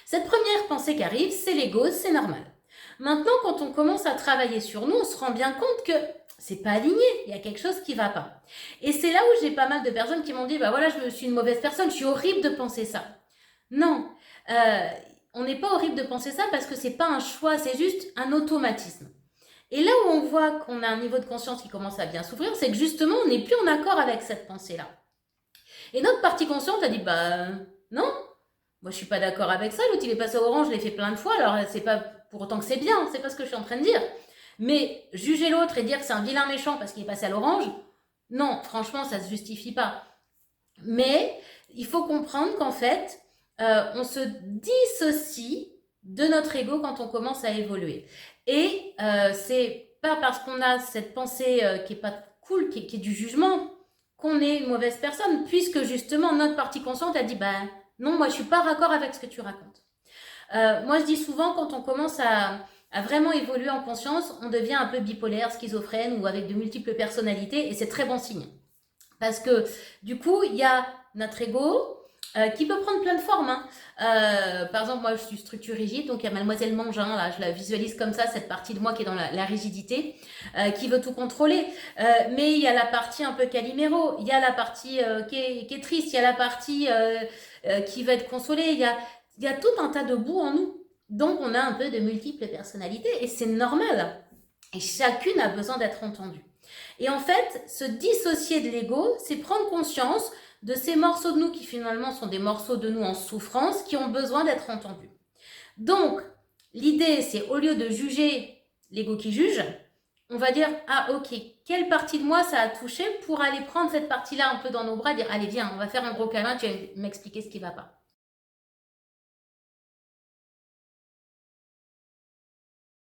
Cette première pensée qui arrive, c'est l'ego, c'est normal. Maintenant, quand on commence à travailler sur nous, on se rend bien compte que c'est pas aligné, il y a quelque chose qui va pas. Et c'est là où j'ai pas mal de personnes qui m'ont dit, bah voilà, je suis une mauvaise personne, je suis horrible de penser ça. Non, on n'est pas horrible de penser ça parce que c'est pas un choix, c'est juste un automatisme. Et là où on voit qu'on a un niveau de conscience qui commence à bien s'ouvrir, c'est que justement, on n'est plus en accord avec cette pensée-là. Et notre partie consciente a dit, bah non, moi je suis pas d'accord avec ça, l'autre il est passé à orange, je l'ai fait plein de fois, alors c'est pas pour autant que c'est bien, c'est pas ce que je suis en train de dire. Mais juger l'autre et dire que c'est un vilain méchant parce qu'il est passé à l'orange, non, franchement, ça se justifie pas. Mais il faut comprendre qu'en fait, on se dissocie de notre ego quand on commence à évoluer. Et c'est pas parce qu'on a cette pensée qui est pas cool, qui est du jugement, qu'on est une mauvaise personne, puisque justement notre partie consciente a dit bah non, moi je suis pas raccord avec ce que tu racontes. Moi je dis souvent quand on commence à vraiment évoluer en conscience, on devient un peu bipolaire, schizophrène ou avec de multiples personnalités, et c'est très bon signe. Parce que du coup, il y a notre ego qui peut prendre plein de formes. Hein. Par exemple, moi, je suis structure rigide, donc il y a Mademoiselle Mangin, là, je la visualise comme ça, cette partie de moi qui est dans la rigidité, qui veut tout contrôler. Mais il y a la partie un peu Calimero, il y a la partie qui est triste, il y a la partie qui veut être consolée, il y a tout un tas de bouts en nous. Donc, on a un peu de multiples personnalités et c'est normal. Et chacune a besoin d'être entendue. Et en fait, se dissocier de l'ego, c'est prendre conscience de ces morceaux de nous qui finalement sont des morceaux de nous en souffrance qui ont besoin d'être entendus. Donc, l'idée, c'est au lieu de juger l'ego qui juge, on va dire, ah ok, quelle partie de moi ça a touché pour aller prendre cette partie-là un peu dans nos bras, dire, allez viens, on va faire un gros câlin, tu vas m'expliquer ce qui ne va pas.